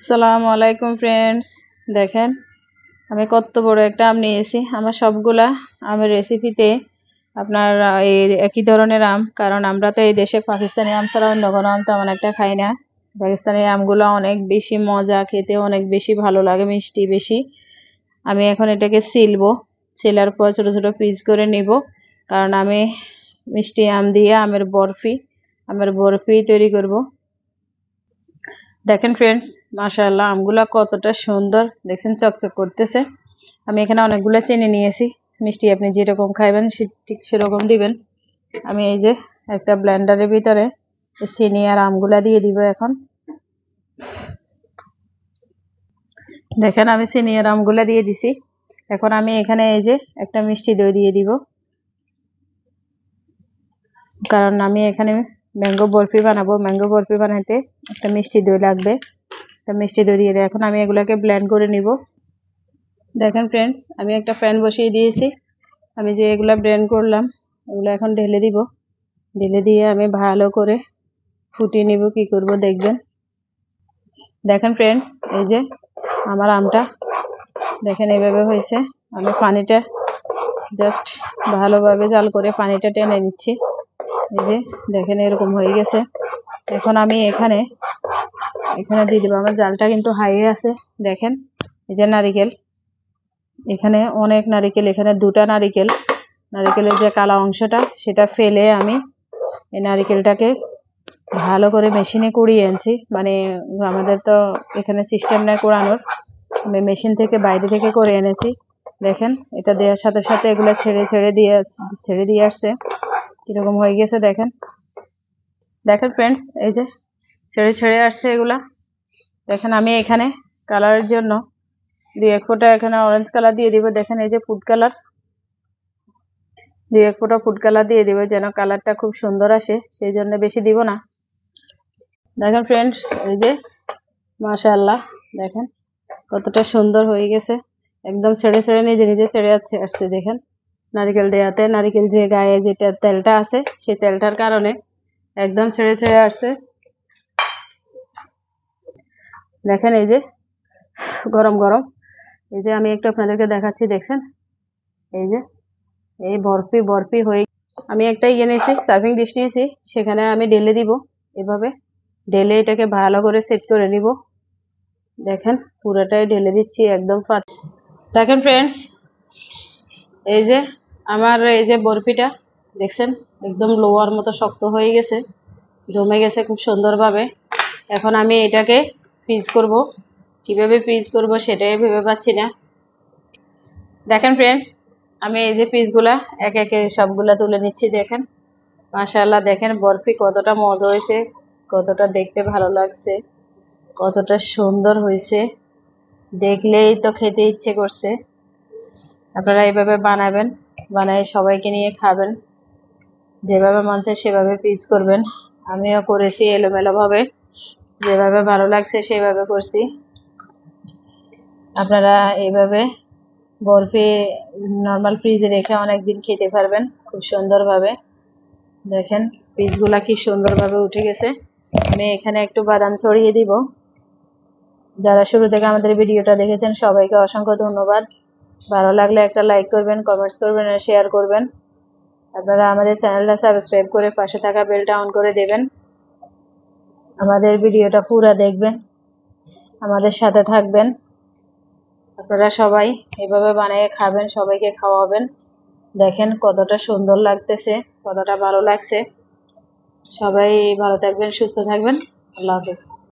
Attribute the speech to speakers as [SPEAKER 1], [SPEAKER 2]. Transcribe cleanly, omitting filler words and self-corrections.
[SPEAKER 1] আসসালামু আলাইকুম ফ্রেন্ডস, দেখেন আমি কত বড় একটা আম নিয়েছি। আমার সবগুলা আমের রেসিপিতে আপনার এই একই ধরনের আম, কারণ আমরা তো এই দেশে পাকিস্তানি আম ছাড়া অন্য কোনো আম তেমন একটা খাই না। পাকিস্তানি আমগুলো অনেক বেশি মজা, খেতে অনেক বেশি ভালো লাগে, মিষ্টি বেশি। আমি এখন এটাকে ছিলবো, ছিলার পর ছোট ছোট পিস করে নিব, কারণ আমি মিষ্টি আম দিয়ে আমের বরফি তৈরি করব। দেখেন ফ্রেন্ডস, মাশাআল্লাহ আমগুলা কতটা সুন্দর, দেখছেন চকচক করতেছে। আমি এখানে অনেকগুলো চিনি নিয়েছি, মিষ্টি আপনি যেরকম খাইবেন ঠিক সেরকম দিবেন। আমি এই যে একটা ব্লেন্ডারের ভিতরে চিনি আর আমগুলা দিয়ে দিব। এখন দেখেন আমি চিনি আর আমগুলা দিয়ে দিছি। এখন আমি এখানে এই যে একটা মিষ্টি দই দিয়ে দিব, কারণ আমি এখানে ম্যাঙ্গো বরফি বানাবো। ম্যাঙ্গো বরফি বানাইতে একটা মিষ্টি দই লাগবে, একটা মিষ্টি দই দিয়ে এখন আমি এগুলাকে ব্লেন্ড করে নিব। দেখেন ফ্রেন্ডস, আমি একটা প্যান বসিয়ে দিয়েছি। আমি যে এগুলা ব্লেন্ড করলাম এগুলো এখন ঢেলে দিব। ঢেলে দিয়ে আমি ভালো করে ফুটিয়ে নিব। কি করব দেখবেন। দেখেন ফ্রেন্ডস, এই যে আমার আমটা দেখেন এইভাবে হয়েছে। আমি পানিটা জাস্ট ভালোভাবে জাল করে পানিটা টেনে নিচ্ছি। এই যে দেখেন এরকম হয়ে গেছে। এখন আমি এখানে দিয়ে দেবো। আমার জালটা কিন্তু হাই আছে। দেখেন এই যে নারিকেল, এখানে অনেক নারিকেল, এখানে দুটা নারিকেলের যে কালো অংশটা সেটা ফেলে আমি এই নারিকেলটাকে ভালো করে মেশিনে কুড়িয়ে আনছি। মানে আমাদের তো এখানে সিস্টেম নেই কুড়ানোর, আমি মেশিন থেকে বাইরে থেকে করে এনেছি। দেখেন এটা দেওয়ার সাথে সাথে এগুলো ছেড়ে দিয়ে আসছে। কিরকম হয়ে গেছে দেখেন। দেখেন ফ্রেন্ডস, এই যে ছেড়ে আসছে এগুলা। দেখেন আমি এখানে কালারের জন্য 2-1 ফোঁটা এখানে অরেঞ্জ কালার দিয়ে দিব। দেখেন এই যে ফুড কালার, 2-1 ফোঁটা ফুড কালার দিয়ে দিব, যেন কালারটা খুব সুন্দর আসে, সেই জন্য বেশি দিব না। দেখেন ফ্রেন্ডস, এই যে মাশাআল্লাহ দেখেন কতটা সুন্দর হয়ে গেছে। একদম ছেড়ে নিজে ছেড়ে আসছে। দেখেন নারিকেল দেওয়াতে, নারিকেল যে গায়ে যেটা তেলটা আছে সেই তেলটার কারণে একদম ছেড়ে আসছে। দেখেন এই যে গরম গরম, এই যে আমি একটু আপনাদেরকে দেখাচ্ছি। দেখছেন এই যে এই বরফি হয়ে, আমি একটা নিয়েছি, সার্ভিং ডিশ নিয়েছি, সেখানে আমি ঢেলে দিব। এভাবে ঢেলে এটাকে ভালো করে সেট করে নিব। দেখেন পুরোটাই ঢেলে দিচ্ছি একদম দেখেন ফ্রেন্ডস, এই যে আমার এই যে বরফিটা দেখছেন একদম লোহার মতো শক্ত হয়ে গেছে, জমে গেছে খুব সুন্দরভাবে। এখন আমি এটাকে ফ্রিজ করব। কিভাবে ফ্রিজ করব সেটাই ভেবে পাচ্ছি না। দেখেন ফ্রেন্ডস, আমি এই যে পিসগুলা একে সবগুলা তুলে নিচ্ছি। দেখেন মাশাআল্লাহ, দেখেন বরফি কতটা মজা হয়েছে, কতটা দেখতে ভালো লাগছে, কতটা সুন্দর হয়েছে, দেখলেই তো খেতে ইচ্ছে করছে। আপনারা এইভাবে বানাবেন, বানাই সবাইকে নিয়ে খাবেন। যেভাবে মন চায় সেভাবে পিস করবেন। আমিও করেছি এলোমেলো ভাবে, যেভাবে ভালো লাগছে সেভাবে করছি। আপনারা এইভাবে বরফি নর্মাল ফ্রিজে রেখে অনেকদিন খেতে পারবেন খুব সুন্দরভাবে। দেখেন পিসগুলা কি সুন্দরভাবে উঠে গেছে। আমি এখানে একটু বাদাম ছড়িয়ে দিব। যারা শুরু থেকে আমাদের ভিডিওটা দেখেছেন সবাইকে অসংখ্য ধন্যবাদ। ভালো লাগলে একটা লাইক করবেন, কমেন্টস করবেন আর শেয়ার করবেন। আপনারা আমাদের চ্যানেলটা সাবস্ক্রাইব করে পাশে থাকা বেলটা অন করে দেবেন। আমাদের ভিডিওটা পুরো দেখবেন, আমাদের সাথে থাকবেন। আপনারা সবাই এভাবে বানিয়ে খাবেন, সবাইকে খাওয়াবেন। দেখেন কতটা সুন্দর লাগতেছে, কতটা ভালো লাগছে। সবাই ভালো থাকবেন, সুস্থ থাকবেন। আল্লাহ হাফেজ।